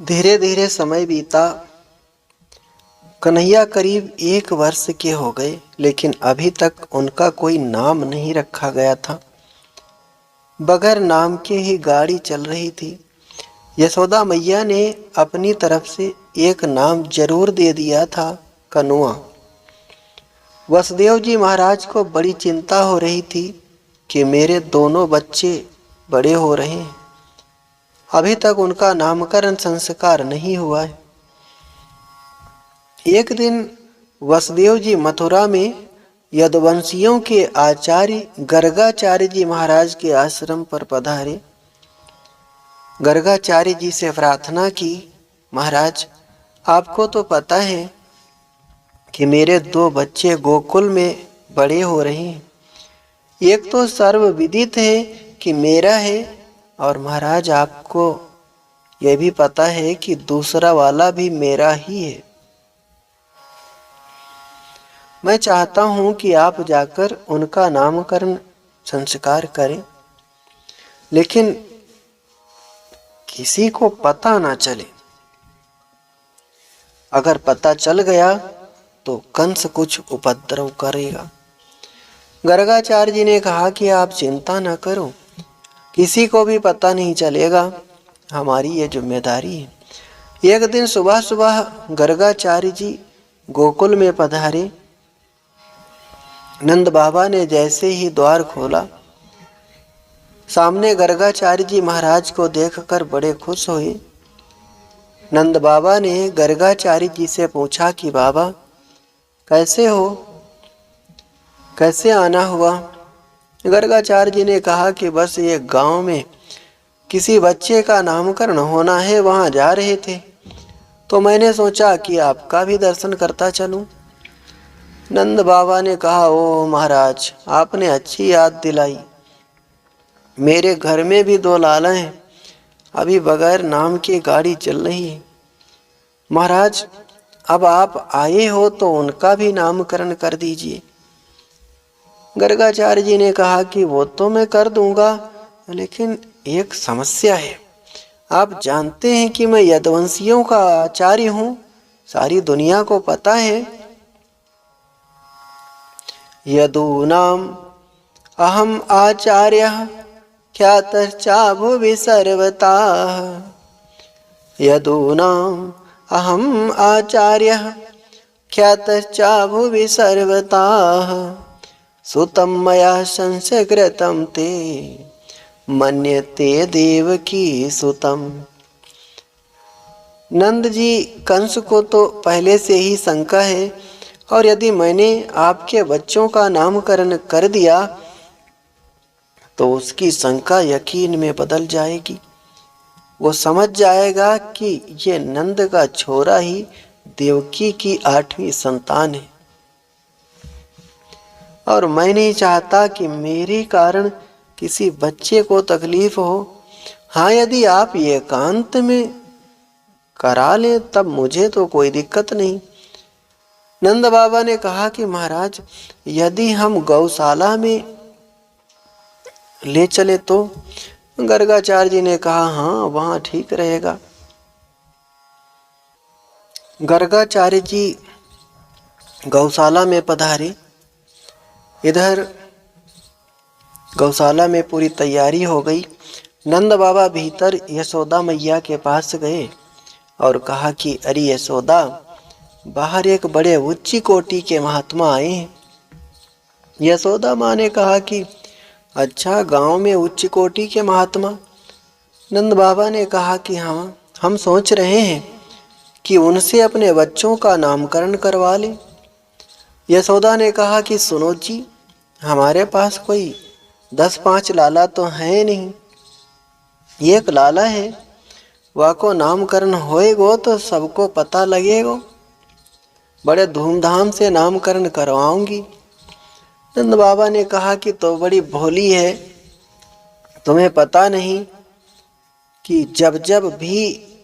धीरे धीरे समय बीता। कन्हैया करीब 1 वर्ष के हो गए, लेकिन अभी तक उनका कोई नाम नहीं रखा गया था। बगैर नाम के ही गाड़ी चल रही थी। यशोदा मैया ने अपनी तरफ से एक नाम जरूर दे दिया था, कनुआ। वसुदेव जी महाराज को बड़ी चिंता हो रही थी कि मेरे दोनों बच्चे बड़े हो रहे हैं, अभी तक उनका नामकरण संस्कार नहीं हुआ है। एक दिन वसुदेव जी मथुरा में यदुवंशियों के आचार्य गर्गाचार्य जी महाराज के आश्रम पर पधारे। गर्गाचार्य जी से प्रार्थना की, महाराज आपको तो पता है कि मेरे 2 बच्चे गोकुल में बड़े हो रहे हैं। एक तो सर्वविदित है कि मेरा है, और महाराज आपको यह भी पता है कि दूसरा वाला भी मेरा ही है। मैं चाहता हूं कि आप जाकर उनका नामकरण संस्कार करें, लेकिन किसी को पता ना चले। अगर पता चल गया तो कंस कुछ उपद्रव करेगा। गर्गाचार्य जी ने कहा कि आप चिंता न करो, किसी को भी पता नहीं चलेगा, हमारी ये जिम्मेदारी है। एक दिन सुबह सुबह गर्गाचार्य जी गोकुल में पधारे। नंद बाबा ने जैसे ही द्वार खोला, सामने गर्गाचार्य जी महाराज को देखकर बड़े खुश हुए। नंद बाबा ने गर्गाचार्य जी से पूछा कि बाबा कैसे हो, कैसे आना हुआ। गर्गाचार्य जी ने कहा कि बस ये गांव में किसी बच्चे का नामकरण होना है, वहां जा रहे थे तो मैंने सोचा कि आपका भी दर्शन करता चलूं। नंद बाबा ने कहा, ओ महाराज आपने अच्छी याद दिलाई, मेरे घर में भी 2 लाला हैं, अभी बगैर नाम की गाड़ी चल रही है। महाराज अब आप आए हो तो उनका भी नामकरण कर दीजिए। गर्गाचार्य जी ने कहा कि वो तो मैं कर दूंगा, लेकिन एक समस्या है। आप जानते हैं कि मैं यदुवंशियों का आचार्य हूं, सारी दुनिया को पता है। यदूनाम अहम आचार्यः ख्यातश्चा भुवि सर्वतः। यदूनाम अहम आचार्यः ख्यातश्चा भुवि सर्वतः। सुतं मया संस्कृतं ते मन्यते देवकी सुतम। नंद जी, कंस को तो पहले से ही शंका है, और यदि मैंने आपके बच्चों का नामकरण कर दिया तो उसकी शंका यकीन में बदल जाएगी। वो समझ जाएगा कि ये नंद का छोरा ही देवकी की 8वीं संतान है, और मैं नहीं चाहता कि मेरे कारण किसी बच्चे को तकलीफ हो। हाँ, यदि आप ये एकांत में करा लें तब मुझे तो कोई दिक्कत नहीं। नंद बाबा ने कहा कि महाराज यदि हम गौशाला में ले चले तो। गर्गाचार्य जी ने कहा, हाँ वहां ठीक रहेगा। गर्गाचार्य जी गौशाला में पधारे। इधर गौशाला में पूरी तैयारी हो गई। नंद बाबा भीतर यशोदा मैया के पास गए और कहा कि अरे यशोदा, बाहर एक बड़े उच्च कोटि के महात्मा आए हैं। यशोदा माँ ने कहा कि अच्छा, गांव में उच्च कोटि के महात्मा। नंद बाबा ने कहा कि हाँ, हम सोच रहे हैं कि उनसे अपने बच्चों का नामकरण करवा लें। यशोदा ने कहा कि सुनो जी, हमारे पास कोई 10-5 लाला तो है नहीं, एक लाला है, वाको नामकरण होएगो तो सबको पता लगेगो, बड़े धूमधाम से नामकरण करवाऊंगी। नंद बाबा ने कहा कि तो बड़ी भोली है, तुम्हें पता नहीं कि जब जब भी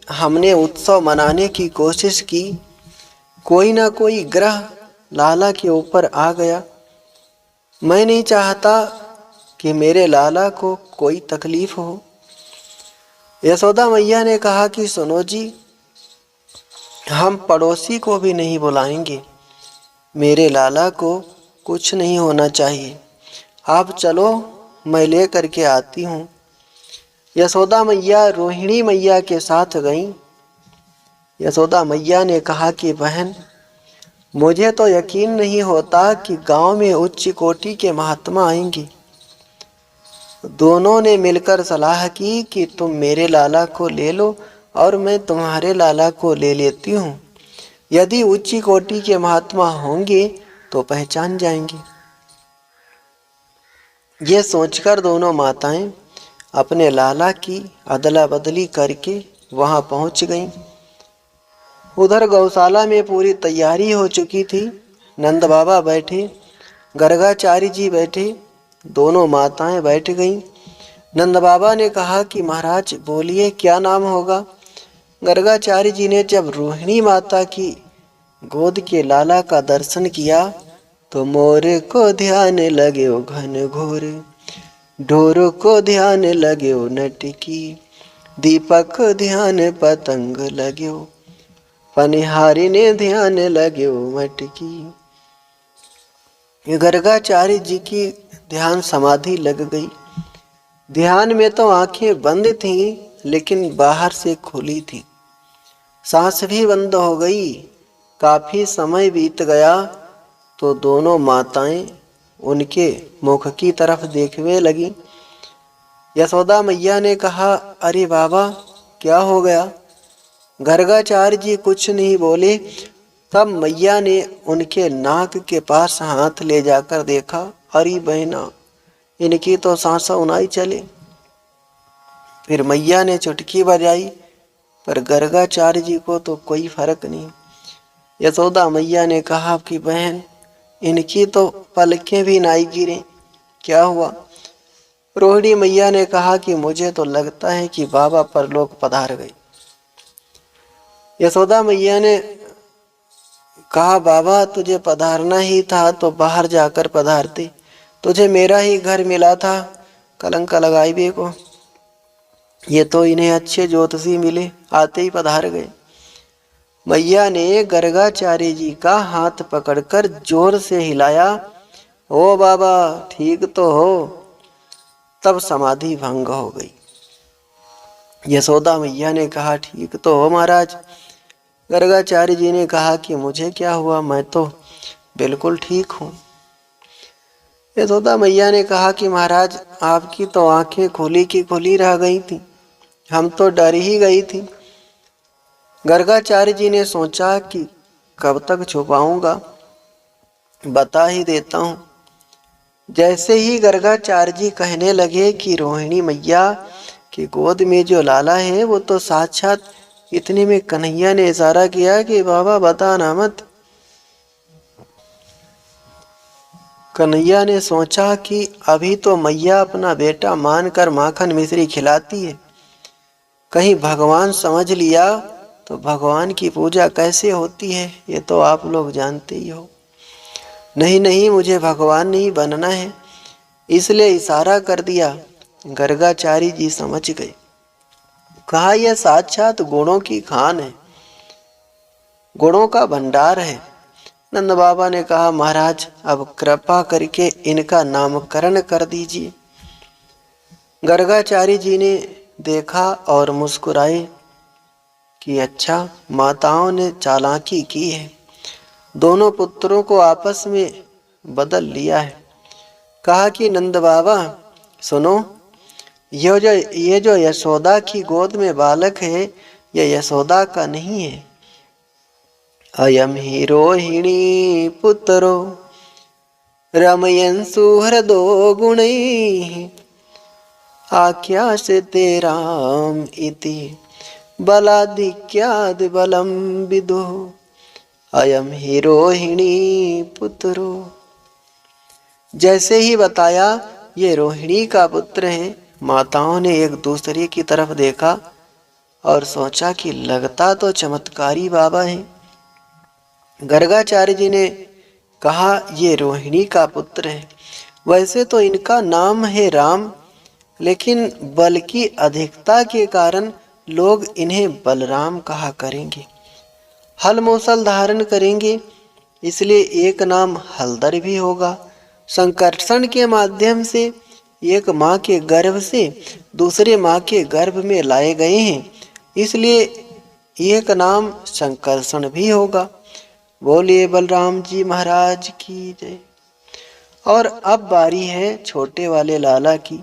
हमने उत्सव मनाने की कोशिश की, कोई ना कोई ग्रह लाला के ऊपर आ गया। मैं नहीं चाहता कि मेरे लाला को कोई तकलीफ हो। यशोदा मैया ने कहा कि सुनो जी, हम पड़ोसी को भी नहीं बुलाएंगे। मेरे लाला को कुछ नहीं होना चाहिए। आप चलो, मैं ले करके आती हूँ। यशोदा मैया रोहिणी मैया के साथ गईं। यशोदा मैया ने कहा कि बहन, मुझे तो यकीन नहीं होता कि गांव में उच्च कोटि के महात्मा आएंगे। दोनों ने मिलकर सलाह की कि तुम मेरे लाला को ले लो और मैं तुम्हारे लाला को ले लेती हूँ। यदि उच्च कोटि के महात्मा होंगे तो पहचान जाएंगे। ये सोचकर दोनों माताएं अपने लाला की अदला बदली करके वहां पहुंच गईं। उधर गौशाला में पूरी तैयारी हो चुकी थी। नंद बाबा बैठे, गर्गाचार्य जी बैठे, दोनों माताएं बैठ गईं। नंद बाबा ने कहा कि महाराज बोलिए, क्या नाम होगा। गर्गाचार्य जी ने जब रोहिणी माता की गोद के लाला का दर्शन किया तो मोर को ध्यान लगे घन घोर, ढोर को ध्यान लगे नटकी, दीपक ध्यान पतंग लगे, पनिहारी ने ध्यान लगे मटकी। गर्गाचार्य जी की ध्यान समाधि लग गई। ध्यान में तो आंखें बंद थीं, लेकिन बाहर से खुली थी। सांस भी बंद हो गई। काफी समय बीत गया तो दोनों माताएं उनके मुख की तरफ देखने लगी। यशोदा मैया ने कहा, अरे बाबा, क्या हो गया। गर्गाचार्य जी कुछ नहीं बोले। तब मैया ने उनके नाक के पास हाथ ले जाकर देखा, अरे बहना, इनकी तो सांस उनाई चले। फिर मैया ने चुटकी बजाई, पर गर्गाचार्य जी को तो कोई फर्क नहीं। यशोदा मैया ने कहा कि बहन, इनकी तो पलकें भी नहीं गिरे, क्या हुआ। रोहिणी मैया ने कहा कि मुझे तो लगता है कि बाबा परलोक पधार गए। यशोदा मैया ने कहा, बाबा तुझे पधारना ही था तो बाहर जाकर पधारते, तुझे मेरा ही घर मिला था, कलंक लगाई बे को। ये तो इन्हें अच्छे ज्योतिषी मिले, आते ही पधार गए। मैया ने गर्गाचार्य जी का हाथ पकड़कर जोर से हिलाया, ओ बाबा ठीक तो हो। तब समाधि भंग हो गई। यशोदा मैया ने कहा, ठीक तो हो महाराज। गर्गाचार्य जी ने कहा कि मुझे क्या हुआ, मैं तो बिल्कुल ठीक हूँ। यशोदा मैया ने कहा कि महाराज, आपकी तो आंखें खुली की खुली रह गई थी, हम तो डर ही गई थी। गर्गाचार्य जी ने सोचा कि कब तक छुपाऊंगा, बता ही देता हूँ। जैसे ही गर्गाचार्य जी कहने लगे कि रोहिणी मैया की गोद में जो लाला है वो तो साक्षात, इतने में कन्हैया ने इशारा किया कि बाबा बताना मत। कन्हैया ने सोचा कि अभी तो मैया अपना बेटा मानकर माखन मिश्री खिलाती है, कहीं भगवान समझ लिया तो भगवान की पूजा कैसे होती है ये तो आप लोग जानते ही हो। नहीं नहीं, मुझे भगवान नहीं बनना है, इसलिए इशारा कर दिया। गर्गाचार्य जी समझ गए। कहा, यह साक्षात गुणों की खान है, गुणों का भंडार है। नंद बाबा ने कहा, महाराज अब कृपा करके इनका नामकरण कर दीजिए। गर्गाचार्य जी ने देखा और मुस्कुराए कि अच्छा, माताओं ने चालाकी की है, दोनों पुत्रों को आपस में बदल लिया है। कहा कि नंद बाबा सुनो, ये जो यशोदा की गोद में बालक है, यह यशोदा का नहीं है। अयम ही रोहिणी पुत्रो रमयन सुहृदो गुणैः, आख्यासे तेराम इति बलाधिक्याद बलम विदुः, अयम ही रोहिणी पुत्रो। जैसे ही बताया ये रोहिणी का पुत्र है, माताओं ने एक दूसरे की तरफ देखा और सोचा कि लगता तो चमत्कारी बाबा है। गर्गाचार्य जी ने कहा, ये रोहिणी का पुत्र है। वैसे तो इनका नाम है राम, लेकिन बल की अधिकता के कारण लोग इन्हें बलराम कहा करेंगे। हल मूसल धारण करेंगे, इसलिए एक नाम हलधर भी होगा। संकर्षण के माध्यम से एक माँ के गर्भ से दूसरे माँ के गर्भ में लाए गए हैं, इसलिए एक नाम संकर्षण भी होगा। बोलिए बलराम जी महाराज की जय। और अब बारी है छोटे वाले लाला की।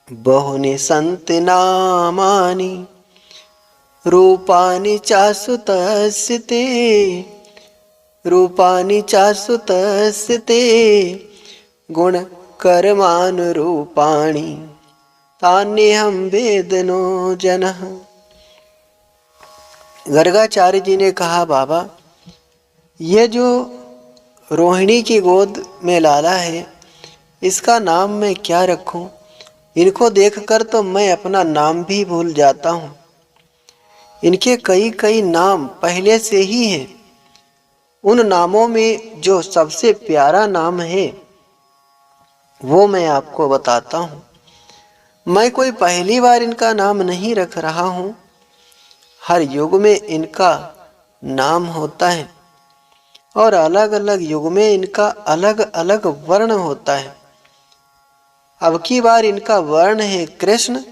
बहुने संत नामानि रूपानि चासु तस्य ते, रूपानि चासु तस्य ते, गुण कर्मानुरूपाणि तान्यहं वेदनो जनः। गर्गाचार्य जी ने कहा, बाबा ये जो रोहिणी की गोद में लाला है, इसका नाम मैं क्या रखूं? इनको देखकर तो मैं अपना नाम भी भूल जाता हूँ। इनके कई कई नाम पहले से ही हैं। उन नामों में जो सबसे प्यारा नाम है वो मैं आपको बताता हूँ। मैं कोई पहली बार इनका नाम नहीं रख रहा हूँ। हर युग में इनका नाम होता है और अलग अलग युग में इनका अलग अलग वर्ण होता है। अब की बार इनका वर्ण है कृष्ण,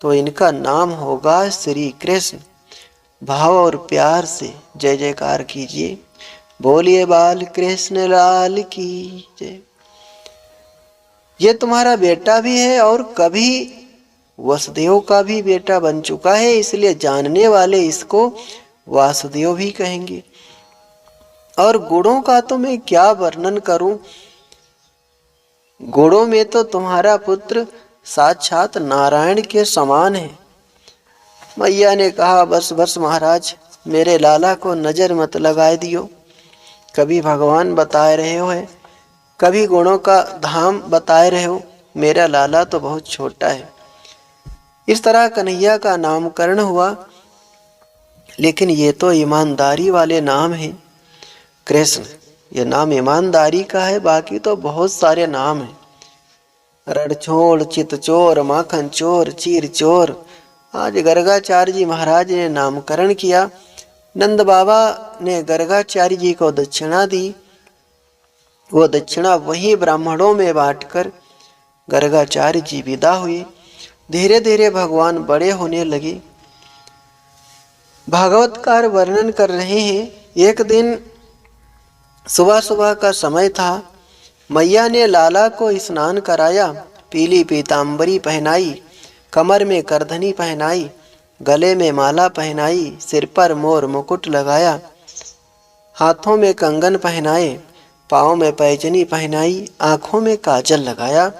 तो इनका नाम होगा श्री कृष्ण। भाव और प्यार से जय जयकार कीजिए। बोलिए बाल कृष्ण लाल की जय। ये तुम्हारा बेटा भी है और कभी वसुदेव का भी बेटा बन चुका है, इसलिए जानने वाले इसको वासुदेव भी कहेंगे। और गुणों का तो मैं क्या वर्णन करूं। गुणों में तो तुम्हारा पुत्र साक्षात नारायण के समान है। मैया ने कहा, बस बस महाराज, मेरे लाला को नजर मत लगाए दियो। कभी भगवान बताए रहे हो है, कभी गुणों का धाम बताए रहे हो। मेरा लाला तो बहुत छोटा है। इस तरह कन्हैया का नामकरण हुआ, लेकिन ये तो ईमानदारी वाले नाम हैं। कृष्ण ये नाम ईमानदारी का है, बाकी तो बहुत सारे नाम हैं। रणछोड़, चितचोर, माखन चोर, चीर चोर। आज गर्गाचार्य जी महाराज ने नामकरण किया। नंद बाबा ने गर्गाचार्य जी को दक्षिणा दी। वो दक्षिणा वही ब्राह्मणों में बांटकर गर्गाचार्य जी विदा हुए। धीरे धीरे भगवान बड़े होने लगे। भागवतकार वर्णन कर रहे हैं, एक दिन सुबह सुबह का समय था। मैया ने लाला को स्नान कराया, पीली पीताम्बरी पहनाई, कमर में करधनी पहनाई, गले में माला पहनाई, सिर पर मोर मुकुट लगाया, हाथों में कंगन पहनाए, पाँव में पैजनी पहनाई, आँखों में काजल लगाया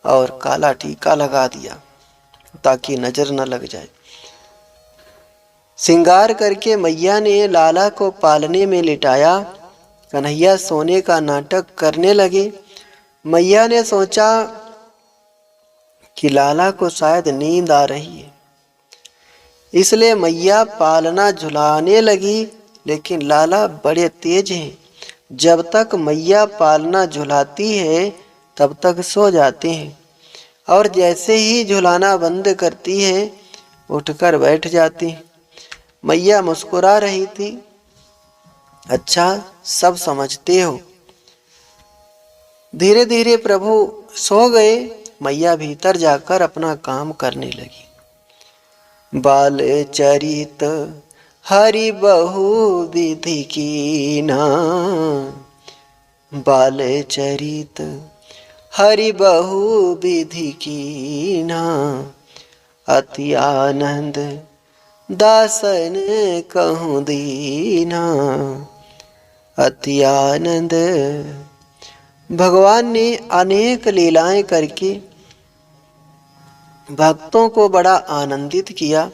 और काला टीका लगा दिया ताकि नजर न लग जाए। श्रृंगार करके मैया ने लाला को पालने में लिटाया। कन्हैया सोने का नाटक करने लगे। मैया ने सोचा कि लाला को शायद नींद आ रही है, इसलिए मैया पालना झुलाने लगी। लेकिन लाला बड़े तेज हैं, जब तक मैया पालना झुलाती है तब तक सो जाते हैं, और जैसे ही झुलाना बंद करती है उठकर बैठ जाती हैं। मैया मुस्कुरा रही थी। अच्छा, सब समझते हो। धीरे धीरे प्रभु सो गए। मैया भीतर जाकर अपना काम करने लगी। बाल चरित हरि बहु विधि कीना, बाल चरित हरि बहु विधि कीना, अति आनंद दासन कहूँ दीना, अति आनंद। भगवान ने अनेक लीलाएं करके भक्तों को बड़ा आनंदित किया।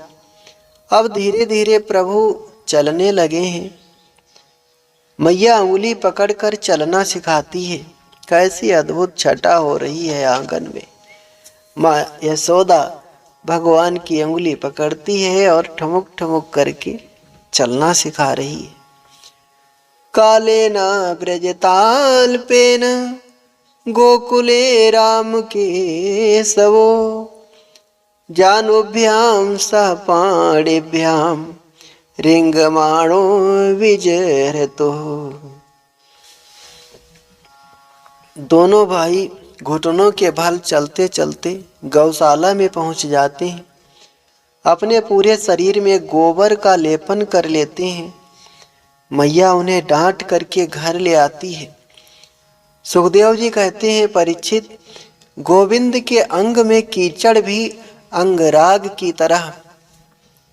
अब धीरे धीरे प्रभु चलने लगे हैं। मैया उंगली पकड़कर चलना सिखाती है। कैसी अद्भुत छटा हो रही है आंगन में। माँ यशोदा भगवान की उंगली पकड़ती है और ठमुक ठमुक करके चलना सिखा रही है। काले न ब्रजताल पेन गोकुले राम के सवो, जानुभ्याम सह पाणिभ्याम रिंगमाणो विजयतो। दोनों भाई घुटनों के बल चलते चलते गौशाला में पहुंच जाते हैं। अपने पूरे शरीर में गोबर का लेपन कर लेते हैं। मैया उन्हें डांट करके घर ले आती है। सुखदेव जी कहते हैं, परीक्षित, गोविंद के अंग में कीचड़ भी अंगराग की तरह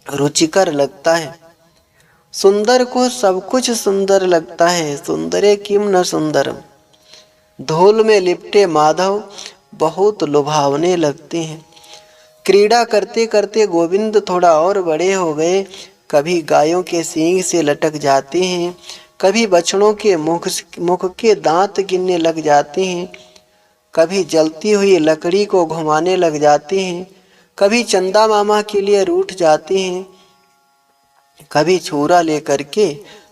रुचिकर लगता है। सुंदर को सब कुछ सुंदर लगता है, सुंदरे किम न सुंदरम। धूल में लिपटे माधव बहुत लुभावने लगते हैं। क्रीड़ा करते करते गोविंद थोड़ा और बड़े हो गए। कभी गायों के सींग से लटक जाते हैं, कभी बछड़ों के मुख के दांत गिनने लग जाते हैं, कभी जलती हुई लकड़ी को घुमाने लग जाते हैं, कभी चंदा मामा के लिए रूठ जाते हैं, कभी छुरा लेकर के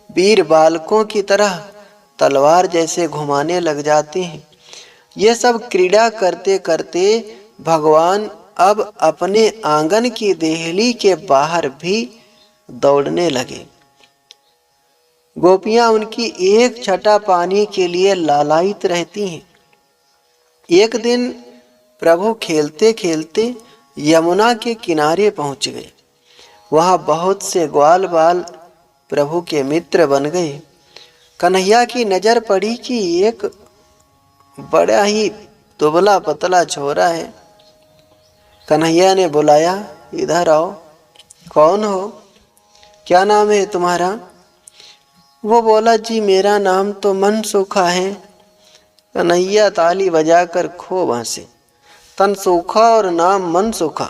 वीर बालकों की तरह तलवार जैसे घुमाने लग जाते हैं। ये सब क्रीड़ा करते करते भगवान अब अपने आंगन की देहली के बाहर भी दौड़ने लगे। गोपियां उनकी एक छटा पानी के लिए लालायित रहती हैं। एक दिन प्रभु खेलते खेलते यमुना के किनारे पहुंच गए। वहां बहुत से ग्वाल बाल प्रभु के मित्र बन गए। कन्हैया की नजर पड़ी कि एक बड़ा ही दुबला पतला छोरा है। कन्हैया ने बुलाया, इधर आओ। कौन हो, क्या नाम है तुम्हारा? वो बोला, जी मेरा नाम तो मनसुखा है। कन्हैया ताली बजाकर खूब हंसे। तनसुखा और नाम मनसुखा।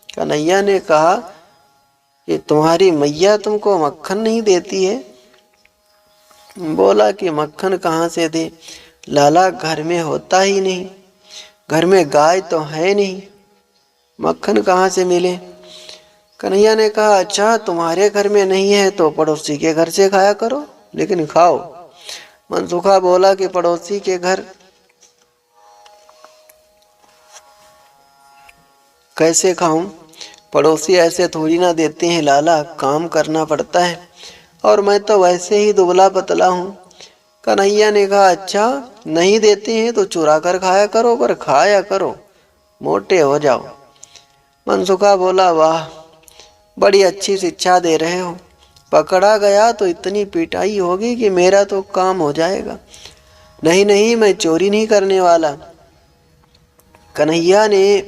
कन्हैया ने कहा कि तुम्हारी मैया तुमको मक्खन नहीं देती है? बोला कि मक्खन कहाँ से दे, लाला घर में होता ही नहीं, घर में गाय तो है नहीं, मक्खन कहाँ से मिले? कन्हैया ने कहा, अच्छा तुम्हारे घर में नहीं है तो पड़ोसी के घर से खाया करो, लेकिन खाओ। मनसुखा बोला कि पड़ोसी के घर कैसे खाऊं? पड़ोसी ऐसे थोड़ी ना देते हैं लाला, काम करना पड़ता है, और मैं तो वैसे ही दुबला पतला हूँ। कन्हैया ने कहा, अच्छा नहीं देते हैं तो चुरा कर खाया करो, पर खाया करो, मोटे हो जाओ। मनसुखा बोला, वाह बड़ी अच्छी शिक्षा दे रहे हो। पकड़ा गया तो इतनी पिटाई होगी कि मेरा तो काम हो जाएगा। नहीं नहीं, मैं चोरी नहीं करने वाला। कन्हैया ने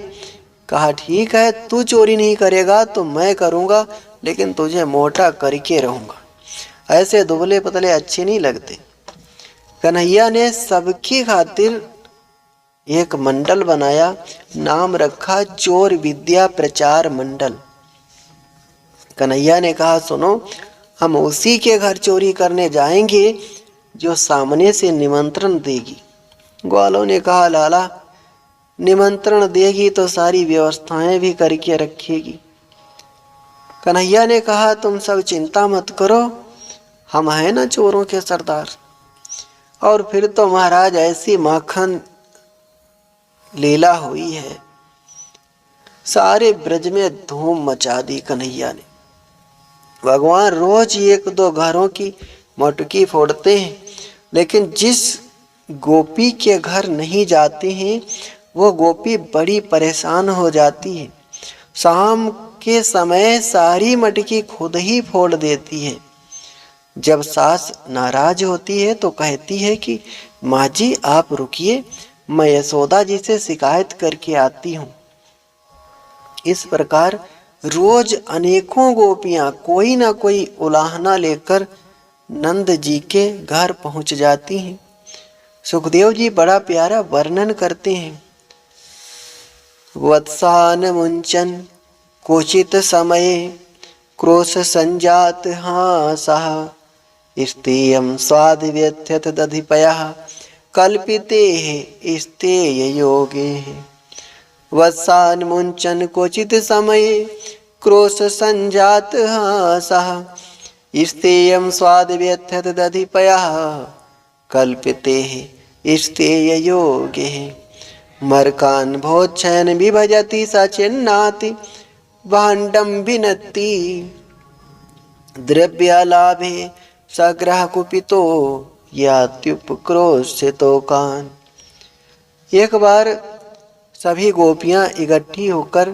कहा, ठीक है तू चोरी नहीं करेगा तो मैं करूँगा, लेकिन तुझे मोटा करके रहूँगा। ऐसे दुबले पतले अच्छे नहीं लगते। कन्हैया ने सबकी खातिर एक मंडल बनाया, नाम रखा चोर विद्या प्रचार मंडल। कन्हैया ने कहा, सुनो, हम उसी के घर चोरी करने जाएंगे जो सामने से निमंत्रण देगी। ग्वालों ने कहा, लाला निमंत्रण देगी तो सारी व्यवस्थाएं भी करके रखेगी। कन्हैया ने कहा, तुम सब चिंता मत करो, हम हैं ना चोरों के सरदार। और फिर तो महाराज ऐसी माखन लीला हुई है, सारे ब्रज में धूम मचा दी कन्हैया ने। भगवान रोज एक दो घरों की मटकी फोड़ते हैं, लेकिन जिस गोपी के घर नहीं जाते हैं वो गोपी बड़ी परेशान हो जाती है। शाम के समय सारी मटकी खुद ही फोड़ देती है। जब सास नाराज होती है तो कहती है कि माँ जी आप रुकिए, मैं यशोदा जी से शिकायत करके आती हूँ। इस प्रकार रोज अनेकों गोपियां कोई ना कोई उलाहना लेकर नंद जी के घर पहुंच जाती हैं। सुखदेव जी बड़ा प्यारा वर्णन करते हैं। वत्सान मुंचन कोचित समये क्रोश संजात हासः स्तेयं स्वाद व्यथ्यत दधिपयः कल्पिते स्तेय योगे। वत्सान मुंचन क्वचित समये क्रोश संजात हासः स्तेयं स्वाद व्यथ्यत दधिपयः कल्पिते स्तेय योगे। मर्कान् भोच्छयन विभजति सचिन्नाति भाण्डं भिनत्ति द्रव्यालाभे सग्रह कुपितो यात्युपक्रोशितो कान। एक बार सभी गोपियां इकट्ठी होकर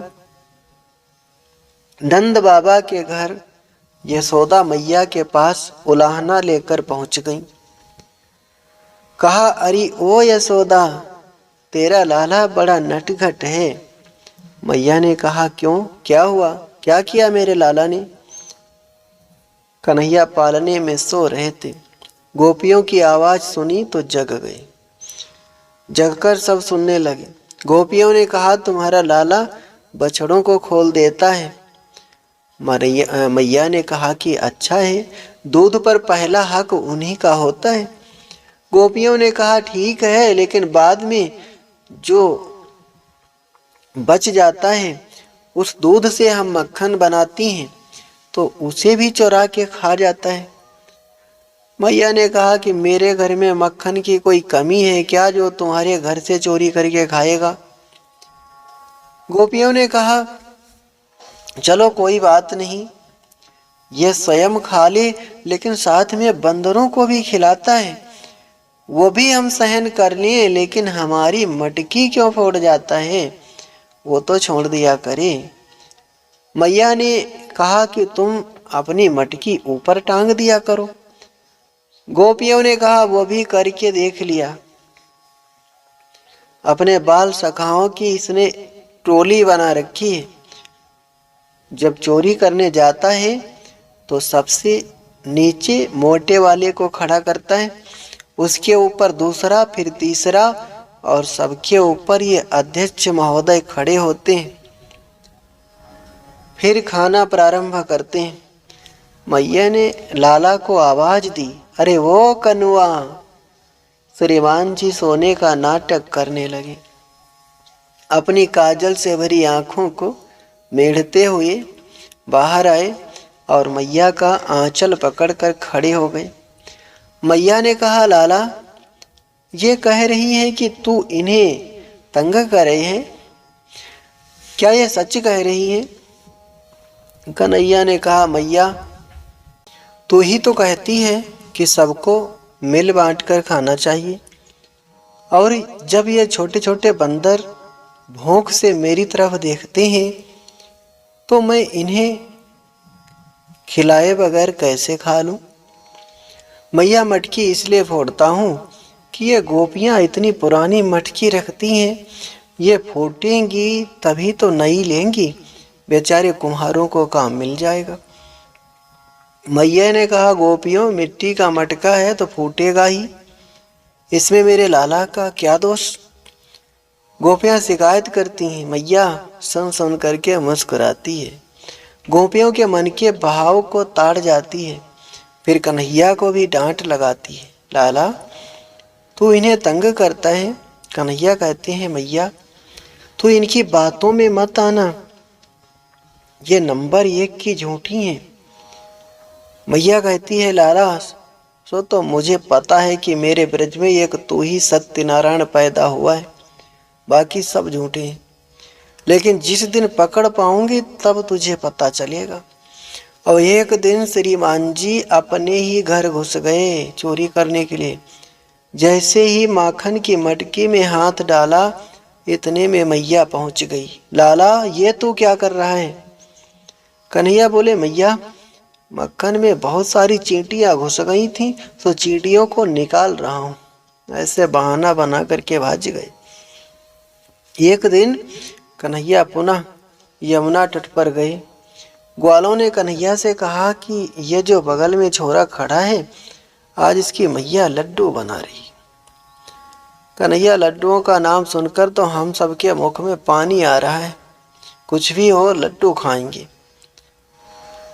नंद बाबा के घर यशोदा मैया के पास उलाहना लेकर पहुंच गईं। कहा, अरे ओ यशोदा, तेरा लाला बड़ा नटखट है। मैया ने कहा, क्यों, क्या हुआ, क्या किया मेरे लाला ने? कन्हैया पालने में सो रहे थे। गोपियों की आवाज सुनी तो जग गए। जगकर सब सुनने लगे। गोपियों ने कहा, तुम्हारा लाला बछड़ों को खोल देता है। मैया ने कहा कि अच्छा है, दूध पर पहला हक उन्हीं का होता है। गोपियों ने कहा, ठीक है, लेकिन बाद में जो बच जाता है उस दूध से हम मक्खन बनाती हैं, तो उसे भी चुरा के खा जाता है। मैया ने कहा कि मेरे घर में मक्खन की कोई कमी है क्या जो तुम्हारे घर से चोरी करके खाएगा? गोपियों ने कहा, चलो कोई बात नहीं, यह स्वयं खा ले, लेकिन साथ में बंदरों को भी खिलाता है, वो भी हम सहन कर लिए, लेकिन हमारी मटकी क्यों फोड़ जाता है, वो तो छोड़ दिया करे। मैया ने कहा कि तुम अपनी मटकी ऊपर टांग दिया करो। गोपियों ने कहा, वो भी करके देख लिया। अपने बाल सखाओं की इसने टोली बना रखी है। जब चोरी करने जाता है तो सबसे नीचे मोटे वाले को खड़ा करता है, उसके ऊपर दूसरा, फिर तीसरा, और सबके ऊपर ये अध्यक्ष महोदय खड़े होते हैं। फिर खाना प्रारंभ करते हैं। मैया ने लाला को आवाज दी, अरे वो कनुआ। श्रीमान जी सोने का नाटक करने लगे। अपनी काजल से भरी आंखों को मेढ़ते हुए बाहर आए और मैया का आंचल पकड़कर खड़े हो गए। मैया ने कहा, लाला, ये कह रही है कि तू इन्हें तंग कर रहे हैं, क्या ये सच कह रही है? कन्हैया ने कहा, मैया, तू ही तो कहती है कि सबको मिल बांट कर खाना चाहिए, और जब ये छोटे छोटे बंदर भूख से मेरी तरफ देखते हैं तो मैं इन्हें खिलाए बगैर कैसे खा लूं? मैया, मटकी इसलिए फोड़ता हूं कि ये गोपियां इतनी पुरानी मटकी रखती हैं, ये फूटेंगी तभी तो नई लेंगी, बेचारे कुम्हारों को काम मिल जाएगा। मैया ने कहा, गोपियों, मिट्टी का मटका है तो फूटेगा ही, इसमें मेरे लाला का क्या दोष? गोपियां शिकायत करती हैं। मैया सुन सुन करके मुस्कुराती है। गोपियों के मन के भाव को ताड़ जाती है। फिर कन्हैया को भी डांट लगाती है, लाला, तू इन्हें तंग करता है। कन्हैया कहते हैं, मैया, तू इनकी बातों में मत आना, ये नंबर 1 की झूठी हैं। मैया कहती है, लाला, सो तो मुझे पता है कि मेरे ब्रज में एक तू ही सत्यनारायण पैदा हुआ है, बाकी सब झूठे हैं, लेकिन जिस दिन पकड़ पाऊंगी तब तुझे पता चलेगा। और एक दिन श्रीमान जी अपने ही घर घुस गए चोरी करने के लिए। जैसे ही माखन की मटकी में हाथ डाला, इतने में मैया पहुंच गई। लाला, ये तू क्या कर रहा है? कन्हैया बोले, मैया, मक्खन में बहुत सारी चींटियां घुस गई थी, तो चींटियों को निकाल रहा हूं। ऐसे बहाना बना करके भाज गए। एक दिन कन्हैया पुनः यमुना तट पर गए। ग्वालों ने कन्हैया से कहा कि ये जो बगल में छोरा खड़ा है, आज इसकी मैया लड्डू बना रही। कन्हैया, लड्डुओं का नाम सुनकर तो हम सबके मुख में पानी आ रहा है, कुछ भी हो लड्डू खाएंगे।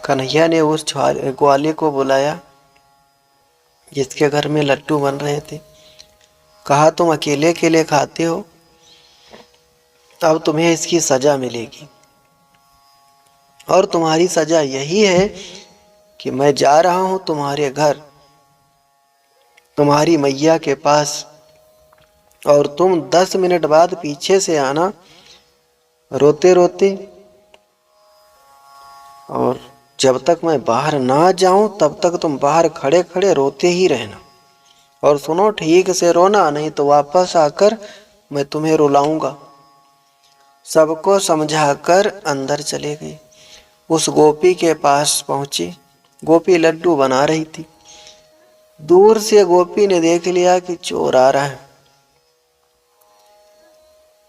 कन्हैया ने उस ग्वाले को बुलाया जिसके घर में लड्डू बन रहे थे। कहा, तुम अकेले अकेले खाते हो, अब तुम्हें इसकी सजा मिलेगी, और तुम्हारी सजा यही है कि मैं जा रहा हूं तुम्हारे घर, तुम्हारी मैया के पास, और तुम 10 मिनट बाद पीछे से आना रोते रोते, और जब तक मैं बाहर ना जाऊं तब तक तुम बाहर खड़े खड़े रोते ही रहना। और सुनो, ठीक से रोना, नहीं तो वापस आकर मैं तुम्हें रुलाऊंगा। सबको समझाकर अंदर चले गए। उस गोपी के पास पहुंचे। गोपी लड्डू बना रही थी। दूर से गोपी ने देख लिया कि चोर आ रहा है।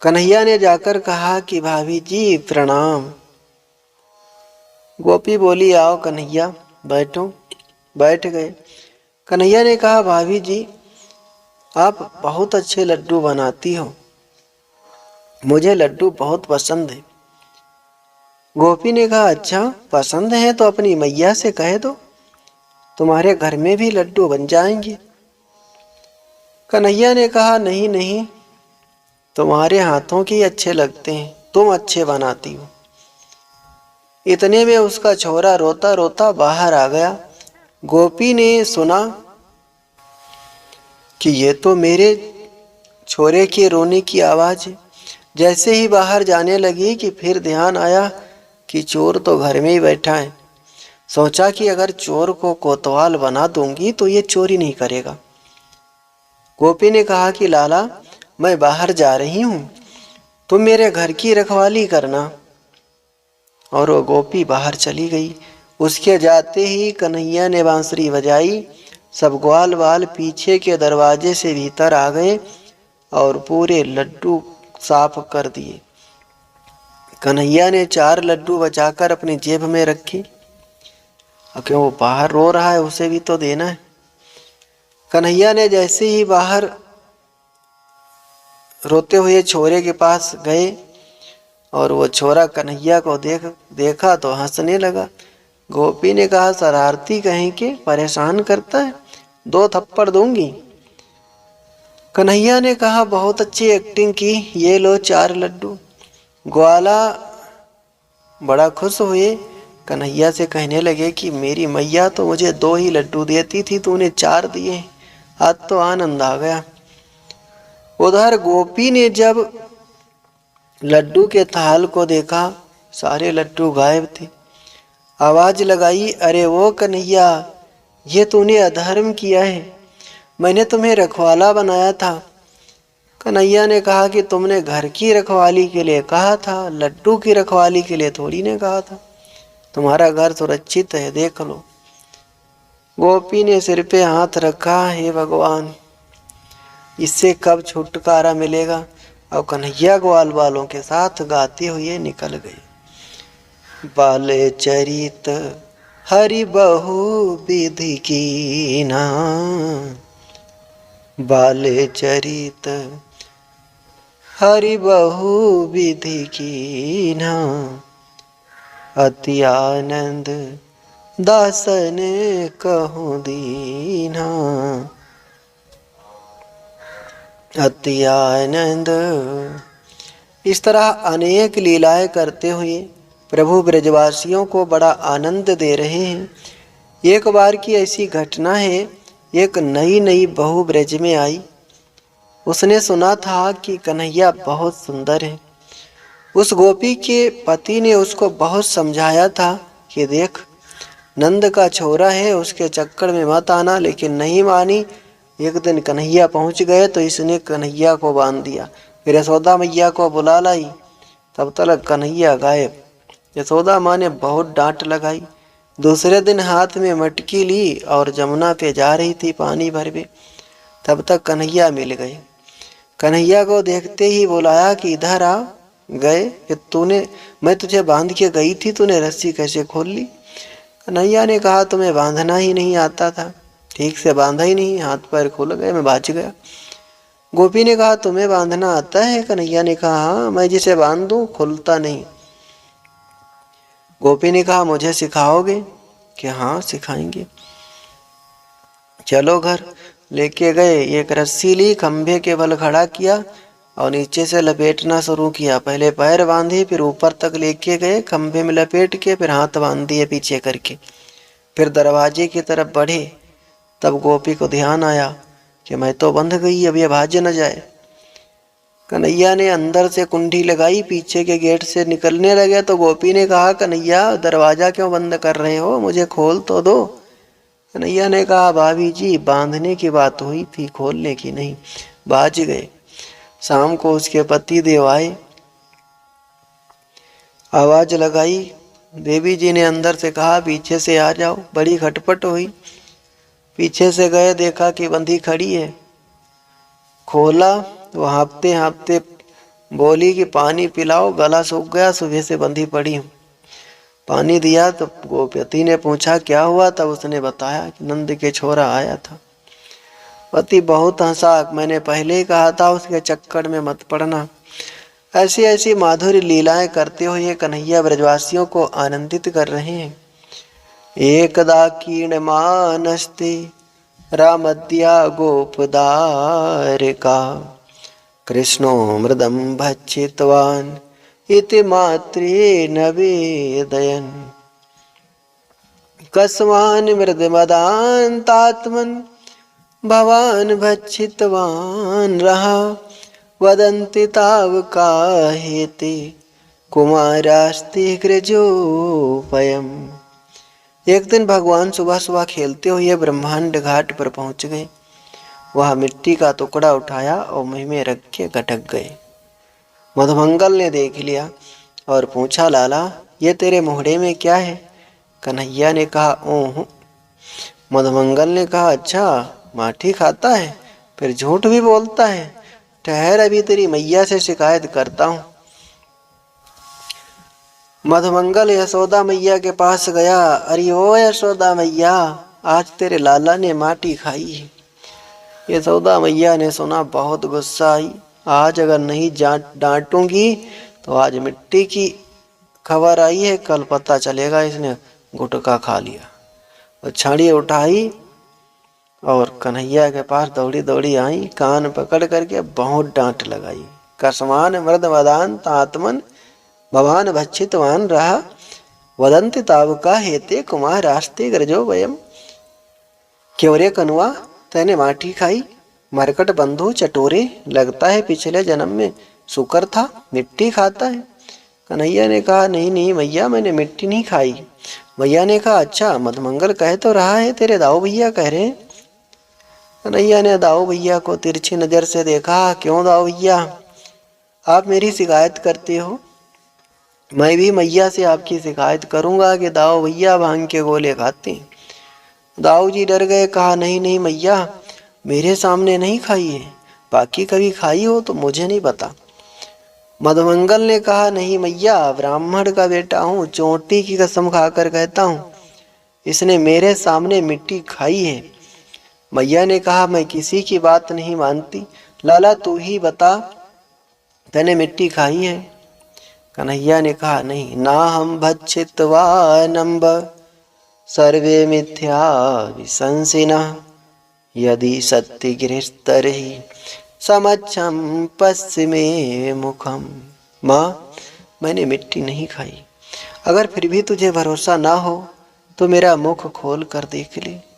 कन्हैया ने जाकर कहा कि भाभी जी प्रणाम। गोपी बोली आओ कन्हैया बैठो। बैठ गए। कन्हैया ने कहा भाभी जी आप बहुत अच्छे लड्डू बनाती हो, मुझे लड्डू बहुत पसंद है। गोपी ने कहा अच्छा पसंद है तो अपनी मैया से कह दो, तुम्हारे घर में भी लड्डू बन जाएंगे। कन्हैया ने कहा नहीं नहीं, तुम्हारे हाथों के अच्छे लगते हैं, तुम अच्छे बनाती हो। इतने में उसका छोरा रोता रोता बाहर आ गया। गोपी ने सुना कि ये तो मेरे छोरे के रोने की आवाज है। जैसे ही बाहर जाने लगी कि फिर ध्यान आया कि चोर तो घर में ही बैठा है। सोचा कि अगर चोर को कोतवाल बना दूंगी तो ये चोरी नहीं करेगा। गोपी ने कहा कि लाला मैं बाहर जा रही हूँ, तुम मेरे घर की रखवाली करना। और वो गोपी बाहर चली गई। उसके जाते ही कन्हैया ने बांसुरी बजाई। सब ग्वाल वाल पीछे के दरवाजे से भीतर आ गए और पूरे लड्डू साफ कर दिए। कन्हैया ने 4 लड्डू बचाकर अपनी जेब में रखे, क्यों वो बाहर रो रहा है, उसे भी तो देना है। कन्हैया ने जैसे ही बाहर रोते हुए छोरे के पास गए और वो छोरा कन्हैया को देखा तो हंसने लगा। गोपी ने कहा शरारती कहीं के, परेशान करता है, 2 थप्पड़ दूंगी। कन्हैया ने कहा बहुत अच्छी एक्टिंग की, ये लो 4 लड्डू। ग्वाला बड़ा खुश हुए, कन्हैया से कहने लगे कि मेरी मैया तो मुझे 2 ही लड्डू देती थी, तूने 4 दिए, आज तो आनंद आ गया। उधर गोपी ने जब लड्डू के थाल को देखा, सारे लड्डू गायब थे। आवाज लगाई अरे वो कन्हैया, ये तूने अधर्म किया है, मैंने तुम्हें रखवाला बनाया था। कन्हैया ने कहा कि तुमने घर की रखवाली के लिए कहा था, लड्डू की रखवाली के लिए थोड़ी ने कहा था। तुम्हारा घर सुरक्षित है, देख लो। गोपी ने सिर पे हाथ रखा, हे भगवान इससे कब छुटकारा मिलेगा। और कन्हैया ग्वाल वालों के साथ गाते हुए निकल गए। बाले चरित हरि बहु विधि कीना, बाले चरित हरि बहु विधि कीना, अति आनंद दासन कहूँ दीना, अति आनंद। इस तरह अनेक लीलाएं करते हुए प्रभु ब्रजवासियों को बड़ा आनंद दे रहे हैं। एक बार की ऐसी घटना है, एक नई नई बहू ब्रज में आई। उसने सुना था कि कन्हैया बहुत सुंदर है। उस गोपी के पति ने उसको बहुत समझाया था कि देख नंद का छोरा है, उसके चक्कर में मत आना, लेकिन नहीं मानी। एक दिन कन्हैया पहुंच गए तो इसने कन्हैया को बांध दिया, फिर यशोदा मैया को बुला लाई, तब तक कन्हैया गायब। यशोदा माँ ने बहुत डांट लगाई। दूसरे दिन हाथ में मटकी ली और जमुना पे जा रही थी पानी भरने, तब तक कन्हैया मिल गए। कन्हैया को देखते ही बुलाया कि इधर आ। गए कि तूने, मैं तुझे बांध के गई थी, तूने रस्सी कैसे खोल ली। कन्हैया ने कहा तुम्हें बांधना ही नहीं आता था, ठीक से बांधा ही नहीं, हाथ पैर खुल गए, मैं बच गया। गोपी ने कहा तुम्हें बांधना आता है। कन्हैया ने कहा हाँ, मैं जिसे बांध दूं खुलता नहीं। गोपी ने कहा मुझे सिखाओगे? कि हाँ सिखाएंगे। चलो घर। लेके गए, एक रस्सी ली, खंभे के बल खड़ा किया और नीचे से लपेटना शुरू किया। पहले पैर बांधे, फिर ऊपर तक लेके गए, खंभे में लपेट के, फिर हाथ बांध दिए पीछे करके। फिर दरवाजे की तरफ बढ़े, तब गोपी को ध्यान आया कि मैं तो बंध गई, अब ये भाज न जाए। कन्हैया ने अंदर से कुंडी लगाई, पीछे के गेट से निकलने लगे तो गोपी ने कहा, कन्हैया दरवाजा क्यों बंद कर रहे हो, मुझे खोल तो दो। कन्हैया ने कहा, भाभी जी बांधने की बात हुई थी, खोलने की नहीं। बाज गए। शाम को उसके पति देव आए, आवाज लगाई। देवी जी ने अंदर से कहा, पीछे से आ जाओ। बड़ी खटपट हुई। पीछे से गए, देखा कि बंधी खड़ी है। खोला तो हाँफते हाँफते बोली कि पानी पिलाओ, गला सूख गया, सुबह से बंधी पड़ी हूँ। पानी दिया तो गोपति ने पूछा क्या हुआ, तब उसने बताया कि नंद के छोरा आया था। पति बहुत हंसा, मैंने पहले ही कहा था उसके चक्कर में मत पड़ना। ऐसी ऐसी माधुरी लीलाएं करते हुए कन्हैया ब्रजवासियों को आनंदित कर रहे हैं। एकदा कीर्ण मानस्ते रामद्या गोपदारिका कृष्णो मृदं भक्षितवान् इति मात्रेण वेदयन् कस्मान् मृदमदान्तात्मन् भवान् भक्षितवान् रहा वदन्ति तावकाहेते कुमारास्ति गृजोपयम्। एक दिन भगवान सुबह सुबह खेलते हुए ब्रह्मांड घाट पर पहुंच गए। वह मिट्टी का टुकड़ा उठाया और मुंह में रख के गटक गए। मधुमंगल ने देख लिया और पूछा, लाला ये तेरे मुहड़े में क्या है? कन्हैया ने कहा, ओह। मधुमंगल ने कहा, अच्छा माठी खाता है, फिर झूठ भी बोलता है। ठहर, अभी तेरी मैया से शिकायत करता हूँ। मधुमंगल यशोदा मैया के पास गया। अरे ओ यशोदा मैया, आज तेरे लाला ने माटी खाई है। यशोदा मैया ने सुना, बहुत गुस्सा आई। आज अगर नहीं डांटूंगी तो आज मिट्टी की खबर आई है, कल पता चलेगा इसने गुटखा खा लिया। और छड़ी उठाई और कन्हैया के पास दौड़ी दौड़ी आई, कान पकड़ करके बहुत डांट लगाई। कस्मान मृद मदान तात्मन भवान भक्षितवान रहा वदंति तावका हेते कुमार रास्ते गरजो वयम। क्यों रे कनुआ, तैने माटी खाई? मरकट बंधु चटोरे, लगता है पिछले जन्म में शुकर था, मिट्टी खाता है। कन्हैया ने कहा, नहीं नहीं मैया, मैंने मिट्टी नहीं खाई। मैया ने कहा, अच्छा मधुमंगल कह तो रहा है, तेरे दाऊ भैया कह रहे हैं। कन्हैया ने दाऊ भैया को तिरछी नजर से देखा। क्यों दाऊ भैया, आप मेरी शिकायत करते हो? मैं भी मैया से आपकी शिकायत करूंगा कि दाऊ भैया भांग के गोले खाते हैं। दाऊ जी डर गए, कहा, नहीं नहीं मैया, मेरे सामने नहीं खाई है, बाकी कभी खाई हो तो मुझे नहीं पता। मधुमंगल ने कहा, नहीं मैया, ब्राह्मण का बेटा हूँ, चोटी की कसम खाकर कहता हूँ, इसने मेरे सामने मिट्टी खाई है। मैया ने कहा, मैं किसी की बात नहीं मानती, लाला तू ही बता, तूने मिट्टी खाई है? कन्हैया ने कहा, नहीं, ना हम भक्षित्वा नंब सर्वे मिथ्या विशंसिनः यदि सत्य गृहस्तर्हि समक्षम पश्चिमे मुखम। माँ, मैंने मिट्टी नहीं खाई। अगर फिर भी तुझे भरोसा ना हो तो मेरा मुख खोल कर देख ले।